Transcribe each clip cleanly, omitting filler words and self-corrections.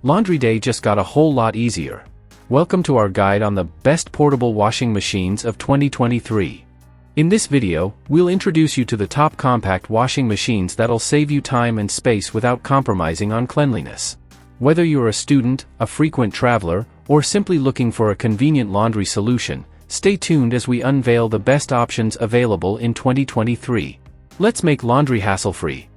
Laundry day just got a whole lot easier. Welcome to our guide on the best portable washing machines of 2023. In this video, we'll introduce you to the top compact washing machines that'll save you time and space without compromising on cleanliness. Whether you're a student, a frequent traveler, or simply looking for a convenient laundry solution, stay tuned as we unveil the best options available in 2023. Let's make laundry hassle-free.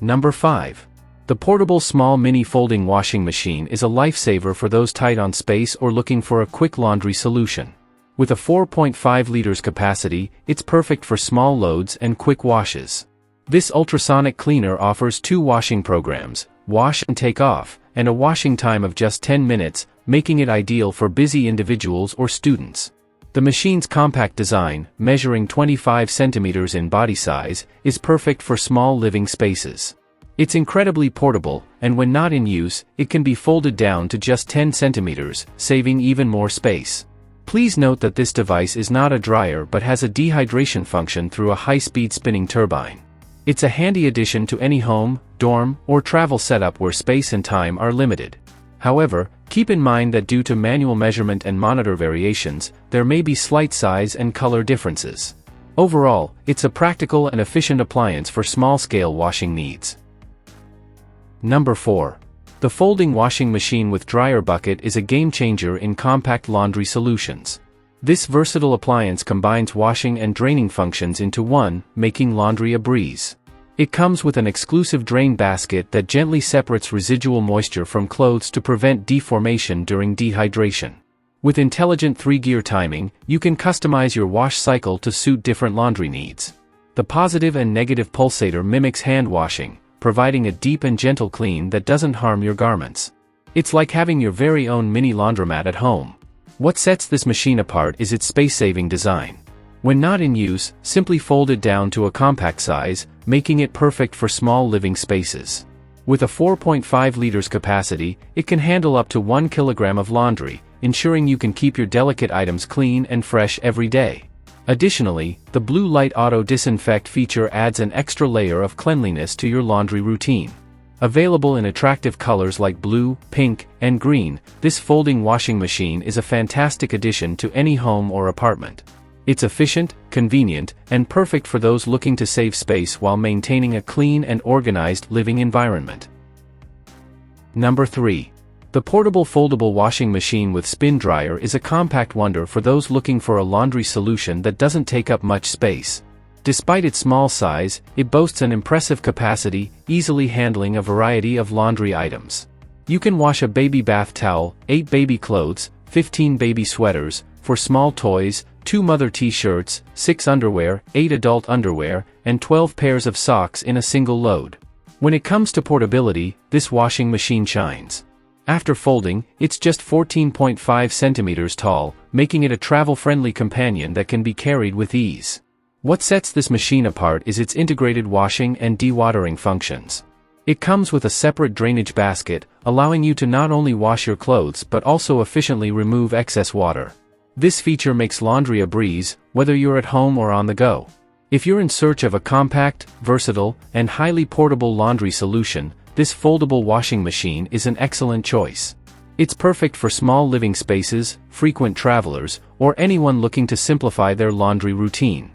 Number 5. The portable small mini folding washing machine is a lifesaver for those tight on space or looking for a quick laundry solution. With a 4.5 liters capacity, it's perfect for small loads and quick washes. This ultrasonic cleaner offers 2 washing programs, wash and take off, and a washing time of just 10 minutes, making it ideal for busy individuals or students. The machine's compact design, measuring 25 centimeters in body size, is perfect for small living spaces. It's incredibly portable, and when not in use, it can be folded down to just 10 centimeters, saving even more space. Please note that this device is not a dryer but has a dehydration function through a high-speed spinning turbine. It's a handy addition to any home, dorm, or travel setup where space and time are limited. However, keep in mind that due to manual measurement and monitor variations, there may be slight size and color differences. Overall, it's a practical and efficient appliance for small-scale washing needs. Number 4. The folding washing machine with dryer bucket is a game-changer in compact laundry solutions. This versatile appliance combines washing and draining functions into one, making laundry a breeze. It comes with an exclusive drain basket that gently separates residual moisture from clothes to prevent deformation during dehydration. With intelligent 3-gear timing, you can customize your wash cycle to suit different laundry needs. The positive and negative pulsator mimics hand washing, providing a deep and gentle clean that doesn't harm your garments. It's like having your very own mini laundromat at home. What sets this machine apart is its space-saving design. When not in use, simply fold it down to a compact size, making it perfect for small living spaces. With a 4.5 liters capacity, it can handle up to 1 kilogram of laundry, ensuring you can keep your delicate items clean and fresh every day. Additionally, the blue light auto disinfect feature adds an extra layer of cleanliness to your laundry routine. Available in attractive colors like blue, pink, and green, this folding washing machine is a fantastic addition to any home or apartment. It's efficient, convenient, and perfect for those looking to save space while maintaining a clean and organized living environment. Number 3. The portable foldable washing machine with spin dryer is a compact wonder for those looking for a laundry solution that doesn't take up much space. Despite its small size, it boasts an impressive capacity, easily handling a variety of laundry items. You can wash a baby bath towel, 8 baby clothes, 15 baby sweaters, 4 small toys, 2 mother t-shirts, 6 underwear, 8 adult underwear, and 12 pairs of socks in a single load. When it comes to portability, this washing machine shines. After folding, it's just 14.5 centimeters tall, making it a travel-friendly companion that can be carried with ease. What sets this machine apart is its integrated washing and dewatering functions. It comes with a separate drainage basket, allowing you to not only wash your clothes but also efficiently remove excess water. This feature makes laundry a breeze, whether you're at home or on the go. If you're in search of a compact, versatile, and highly portable laundry solution, this foldable washing machine is an excellent choice. It's perfect for small living spaces, frequent travelers, or anyone looking to simplify their laundry routine.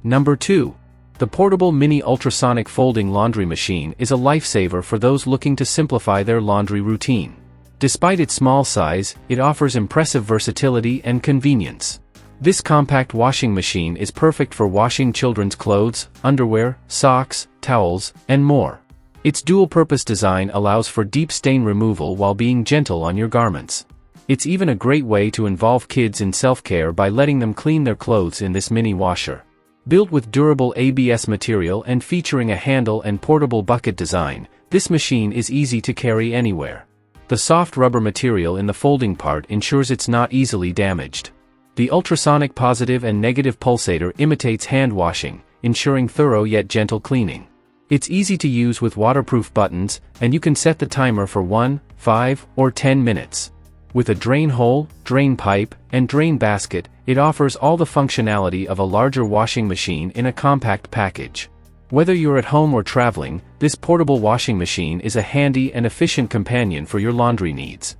Number 2. The portable mini ultrasonic folding laundry machine is a lifesaver for those looking to simplify their laundry routine. Despite its small size, it offers impressive versatility and convenience. This compact washing machine is perfect for washing children's clothes, underwear, socks, towels, and more. Its dual-purpose design allows for deep stain removal while being gentle on your garments. It's even a great way to involve kids in self-care by letting them clean their clothes in this mini washer. Built with durable ABS material and featuring a handle and portable bucket design, this machine is easy to carry anywhere. The soft rubber material in the folding part ensures it's not easily damaged. The ultrasonic positive and negative pulsator imitates hand washing, ensuring thorough yet gentle cleaning. It's easy to use with waterproof buttons, and you can set the timer for 1, 5, or 10 minutes. With a drain hole, drain pipe, and drain basket, it offers all the functionality of a larger washing machine in a compact package. Whether you're at home or traveling, this portable washing machine is a handy and efficient companion for your laundry needs.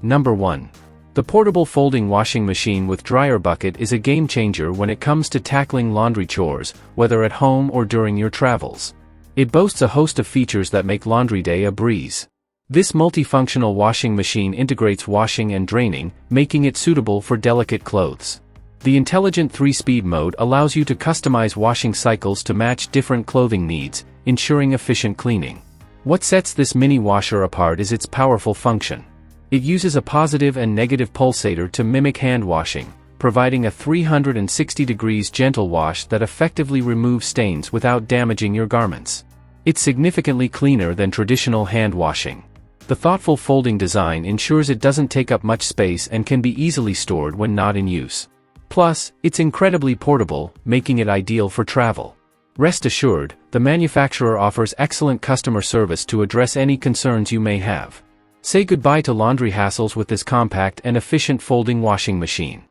Number 1. The portable folding washing machine with dryer bucket is a game changer when it comes to tackling laundry chores, whether at home or during your travels. It boasts a host of features that make laundry day a breeze. This multifunctional washing machine integrates washing and draining, making it suitable for delicate clothes. The intelligent 3-speed mode allows you to customize washing cycles to match different clothing needs, ensuring efficient cleaning. What sets this mini washer apart is its powerful function. It uses a positive and negative pulsator to mimic hand washing, providing a 360 degrees gentle wash that effectively removes stains without damaging your garments. It's significantly cleaner than traditional hand washing. The thoughtful folding design ensures it doesn't take up much space and can be easily stored when not in use. Plus, it's incredibly portable, making it ideal for travel. Rest assured, the manufacturer offers excellent customer service to address any concerns you may have. Say goodbye to laundry hassles with this compact and efficient folding washing machine.